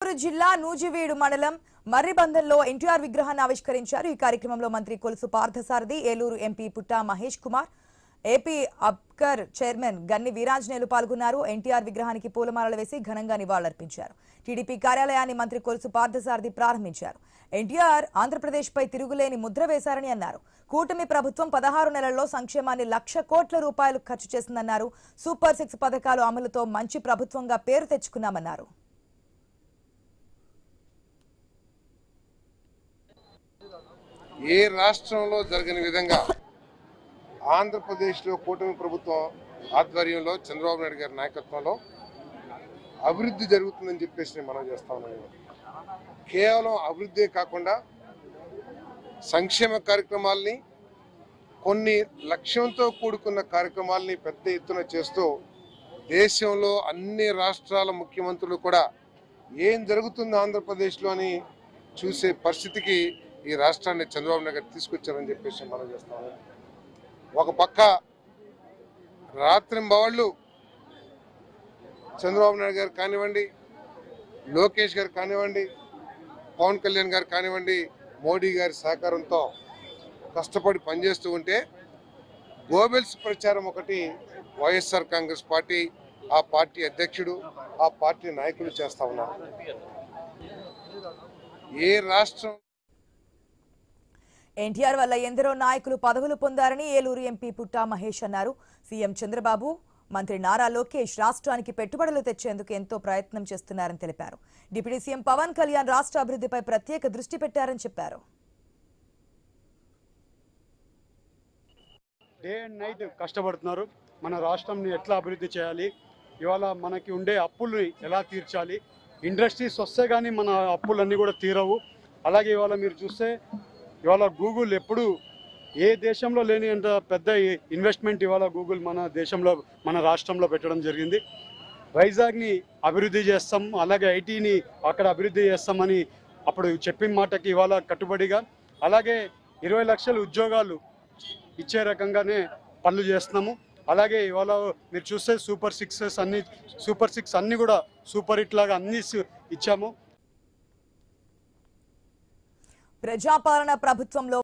జిల్లా నూజివీడు మండలం మర్రిబందల్లో ఎన్టీఆర్ విగ్రహాన్ని ఆవిష్కరించారు। ఈ కార్యక్రమంలో మంత్రి కొలుసు పార్థసారథి, ఏలూరు ఎంపీ పుట్టా మహేష్ కుమార్, ఏపీ అబ్కర్ చైర్మన్ గన్ని వీరాంజనేయులు పాల్గొన్నారు। ఎన్టీఆర్ విగ్రహానికి పూలమాలలు వేసి ఘనంగా నివాళులర్పించారు। టీడీపీ కార్యాలయాన్ని మంత్రి కొలుసు పార్థసారథి ప్రారంభించారు। ఎన్టీఆర్ ఆంధ్రప్రదేశ్పై తిరుగులేని ముద్ర వేశారని అన్నారు। కూటమి ప్రభుత్వం 16 నెలల్లో సంక్షేమాన్ని 1,00,000 కోట్ల రూపాయలు ఖర్చు చేసిందన్నారు। సూపర్ 6 పథకాలు అమలుతో మంచి ప్రభుత్వంగా పేరు తెచ్చుకున్నామన్నారు। ఏ రాష్ట్రంలో జరగని విధంగా ఆంధ్రప్రదేశ్లో కూటమి ప్రభుత్వం ఆధ్వర్యంలో చంద్రబాబు నాయుడు గారి నాయకత్వంలో అభివృద్ధి జరుగుతుందని చెప్పేసి మనం చేస్తా ఉన్నాం। కేవలం అభివృద్ధి కాకుండా సంక్షేమ కార్యక్రమాల్ని, కొన్ని లక్ష్యంతో కూడుకున్న కార్యక్రమాల్ని పెద్ద ఎత్తున చేస్తూ దేశంలో అన్ని రాష్ట్రాల ముఖ్యమంత్రులు కూడా ఏం జరుగుతుంది ఆంధ్రప్రదేశ్లో అని చూసే పరిస్థితికి ఈ రాష్ట్రాన్ని చంద్రబాబు నాయుడు గారు తీసుకొచ్చారని చెప్పేసి మనం చేస్తాము। ఒక పక్క రాత్రింబవళ్ళు చంద్రబాబు నాయుడు గారు కానివ్వండి, లోకేష్ గారు కానివ్వండి, పవన్ కళ్యాణ్ గారు కానివ్వండి, మోడీ గారి సహకారంతో కష్టపడి పనిచేస్తూ ఉంటే గోబెల్స్ ప్రచారం ఒకటి వైఎస్ఆర్ కాంగ్రెస్ పార్టీ, ఆ పార్టీ అధ్యక్షుడు, ఆ పార్టీ నాయకులు చేస్తా ఉన్నారు। ఏ రాష్ట్రం ఎన్టీఆర్ వల్ల ఎందరో నాయకులు పదవులు పొందారని ఏలూరు ఎంపీ పుట్టా మహేష్ అన్నారు। సీఎం చంద్రబాబు, మంత్రి నారా లోకేష్ రాష్ట్రానికి పెట్టుబడులు తెచ్చేందుకు ఎంతో ప్రయత్నం చేస్తున్నారని తెలిపారు। డిప్యూటీ సీఎం పవన్ కళ్యాణ్ రాష్ట్ర అభివృద్ధిపై ప్రత్యేక దృష్టి పెట్టారని చెప్పారు। డే అండ్ నైట్ కష్టపడుతున్నారు। మన రాష్ట్రాన్ని ఎట్లా అభివృద్ధి చేయాలి, ఇవాళ మనకి ఉండే అప్పుల్ని ఎలా తీర్చాలి, ఇండస్ట్రీస్ వస్తే కానీ మన అప్పులన్నీ కూడా తీరవు। అలాగే ఇవాళ మీరు చూస్తే ఇవాళ గూగుల్ ఎప్పుడు ఏ దేశంలో లేని అంత పెద్ద ఇన్వెస్ట్మెంట్ ఇవాళ గూగుల్ మన దేశంలో, మన రాష్ట్రంలో పెట్టడం జరిగింది। వైజాగ్ని అభివృద్ధి చేస్తాం, అలాగే ఐటీని అక్కడ అభివృద్ధి చేస్తామని అప్పుడు చెప్పిన మాటకి ఇవాళ కట్టుబడిగా, అలాగే 20 లక్షల ఉద్యోగాలు ఇచ్చే రకంగానే పనులు చేస్తున్నాము। అలాగే ఇవాళ మీరు చూస్తే సూపర్ 6 అన్నీ కూడా సూపర్ హిట్ లాగా అన్నీ ఇచ్చాము। ప్రజాపాలన ప్రభుత్వంలో